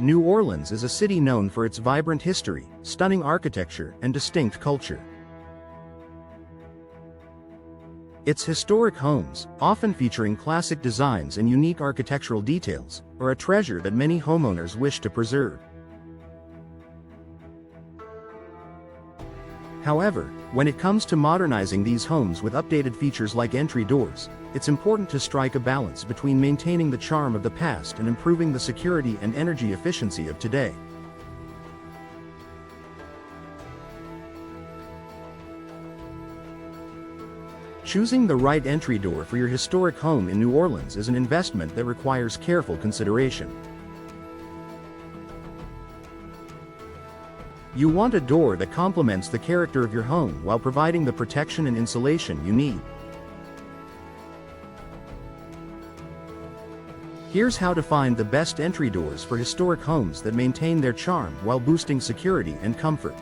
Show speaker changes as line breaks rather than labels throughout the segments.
New Orleans is a city known for its vibrant history, stunning architecture, and distinct culture. Its historic homes, often featuring classic designs and unique architectural details, are a treasure that many homeowners wish to preserve. However, when it comes to modernizing these homes with updated features like entry doors, it's important to strike a balance between maintaining the charm of the past and improving the security and energy efficiency of today. Choosing the right entry door for your historic home in New Orleans is an investment that requires careful consideration. You want a door that complements the character of your home while providing the protection and insulation you need. Here's how to find the best entry doors for historic homes that maintain their charm while boosting security and comfort.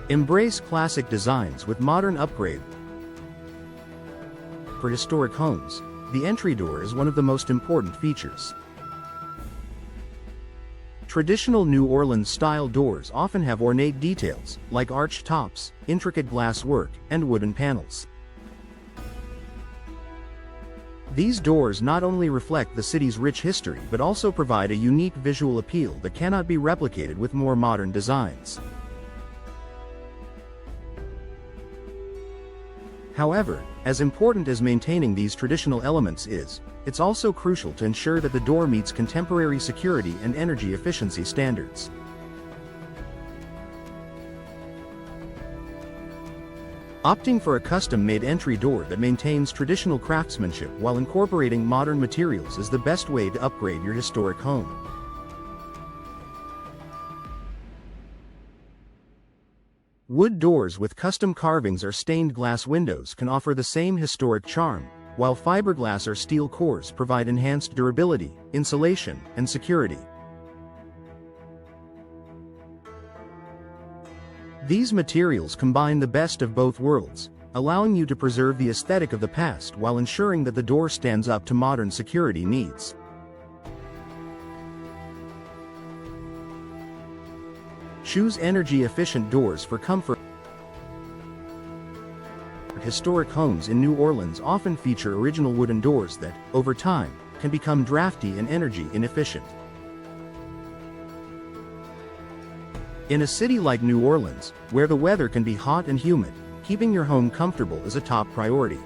Embrace classic designs with modern upgrades. For historic homes, the entry door is one of the most important features. Traditional New Orleans-style doors often have ornate details, like arched tops, intricate glass work, and wooden panels. These doors not only reflect the city's rich history but also provide a unique visual appeal that cannot be replicated with more modern designs. However, as important as maintaining these traditional elements is, it's also crucial to ensure that the door meets contemporary security and energy efficiency standards. Opting for a custom-made entry door that maintains traditional craftsmanship while incorporating modern materials is the best way to upgrade your historic home. Wood doors with custom carvings or stained glass windows can offer the same historic charm, while fiberglass or steel cores provide enhanced durability, insulation, and security. These materials combine the best of both worlds, allowing you to preserve the aesthetic of the past while ensuring that the door stands up to modern security needs. Choose energy-efficient doors for comfort. Historic homes in New Orleans often feature original wooden doors that, over time, can become drafty and energy inefficient. In a city like New Orleans, where the weather can be hot and humid, keeping your home comfortable is a top priority.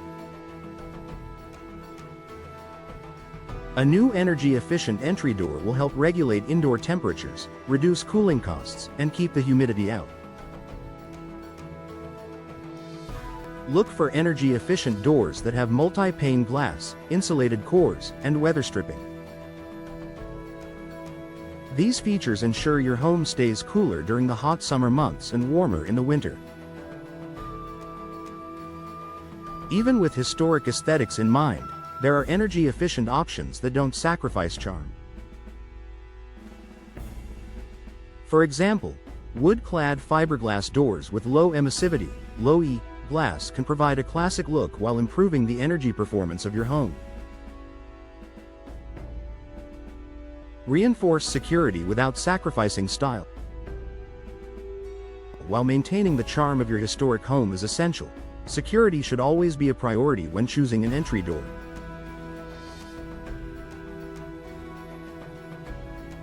A new energy-efficient entry door will help regulate indoor temperatures, reduce cooling costs, and keep the humidity out. Look for energy-efficient doors that have multi-pane glass, insulated cores, and weather stripping. These features ensure your home stays cooler during the hot summer months and warmer in the winter. Even with historic aesthetics in mind, there are energy-efficient options that don't sacrifice charm. For example, wood-clad fiberglass doors with low emissivity, low-E, glass can provide a classic look while improving the energy performance of your home. Reinforce security without sacrificing style. While maintaining the charm of your historic home is essential, security should always be a priority when choosing an entry door.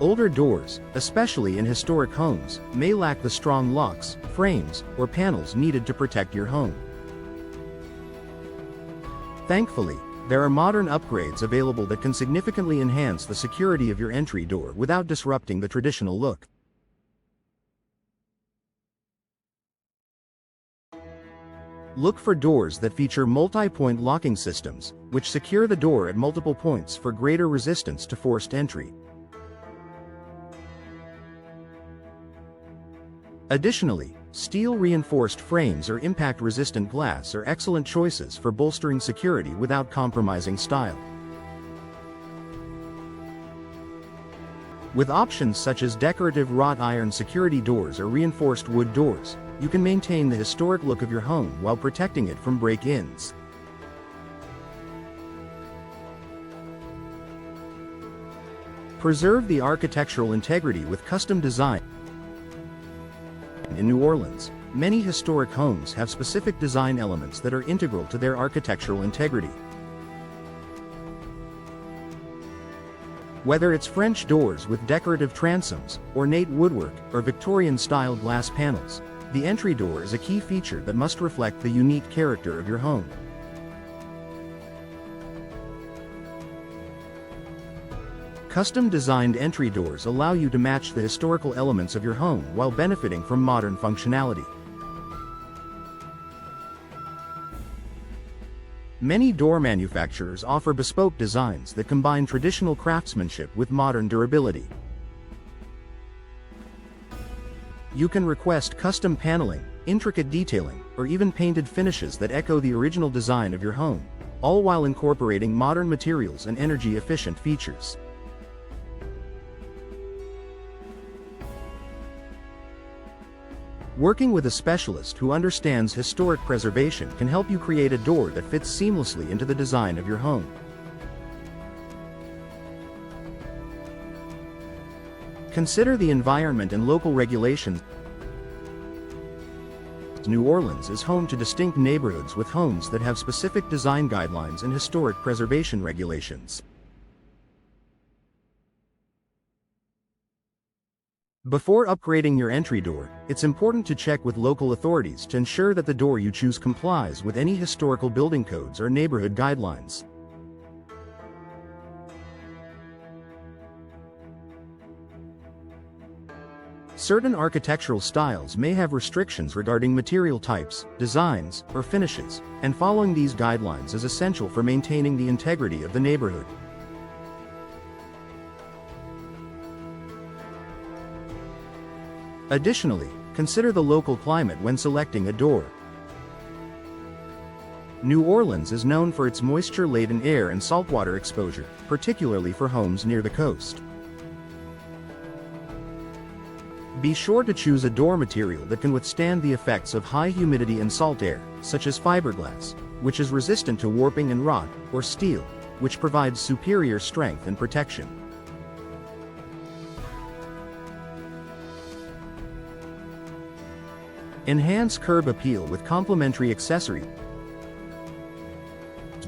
Older doors, especially in historic homes, may lack the strong locks, frames, or panels needed to protect your home. Thankfully, there are modern upgrades available that can significantly enhance the security of your entry door without disrupting the traditional look. Look for doors that feature multi-point locking systems, which secure the door at multiple points for greater resistance to forced entry. Additionally, steel-reinforced frames or impact-resistant glass are excellent choices for bolstering security without compromising style. With options such as decorative wrought iron security doors or reinforced wood doors, you can maintain the historic look of your home while protecting it from break-ins. Preserve the architectural integrity with custom design. In New Orleans, many historic homes have specific design elements that are integral to their architectural integrity. Whether it's French doors with decorative transoms, ornate woodwork, or Victorian-style glass panels, the entry door is a key feature that must reflect the unique character of your home. Custom-designed entry doors allow you to match the historical elements of your home while benefiting from modern functionality. Many door manufacturers offer bespoke designs that combine traditional craftsmanship with modern durability. You can request custom paneling, intricate detailing, or even painted finishes that echo the original design of your home, all while incorporating modern materials and energy-efficient features. Working with a specialist who understands historic preservation can help you create a door that fits seamlessly into the design of your home. Consider the environment and local regulations. New Orleans is home to distinct neighborhoods with homes that have specific design guidelines and historic preservation regulations. Before upgrading your entry door, it's important to check with local authorities to ensure that the door you choose complies with any historical building codes or neighborhood guidelines. Certain architectural styles may have restrictions regarding material types, designs, or finishes, and following these guidelines is essential for maintaining the integrity of the neighborhood. Additionally, consider the local climate when selecting a door. New Orleans is known for its moisture-laden air and saltwater exposure, particularly for homes near the coast. Be sure to choose a door material that can withstand the effects of high humidity and salt air, such as fiberglass, which is resistant to warping and rot, or steel, which provides superior strength and protection. Enhance curb appeal with complementary accessories.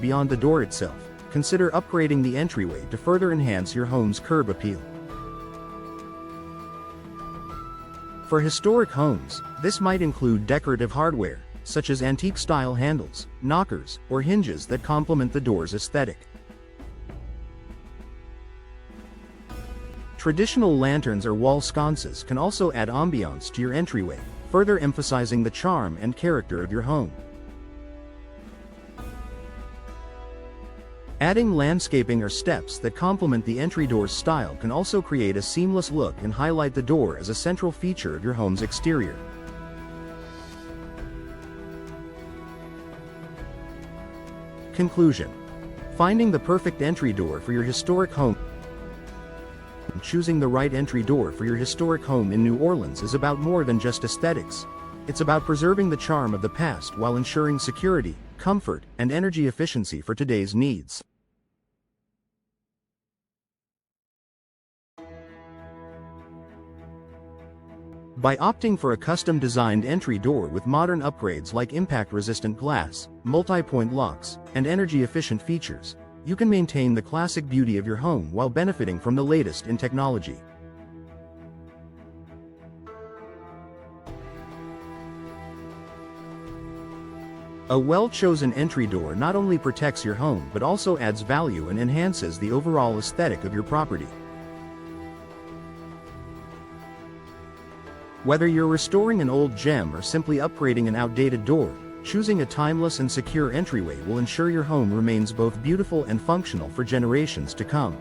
Beyond the door itself, consider upgrading the entryway to further enhance your home's curb appeal. For historic homes, this might include decorative hardware, such as antique-style handles, knockers, or hinges that complement the door's aesthetic. Traditional lanterns or wall sconces can also add ambiance to your entryway, further emphasizing the charm and character of your home. Adding landscaping or steps that complement the entry door's style can also create a seamless look and highlight the door as a central feature of your home's exterior. Conclusion: finding the perfect entry door for your historic home. Choosing the right entry door for your historic home in New Orleans is about more than just aesthetics. It's about preserving the charm of the past while ensuring security, comfort, and energy efficiency for today's needs. By opting for a custom-designed entry door with modern upgrades like impact-resistant glass, multi-point locks, and energy-efficient features, you can maintain the classic beauty of your home while benefiting from the latest in technology. A well-chosen entry door not only protects your home but also adds value and enhances the overall aesthetic of your property. Whether you're restoring an old gem or simply upgrading an outdated door, choosing a timeless and secure entryway will ensure your home remains both beautiful and functional for generations to come.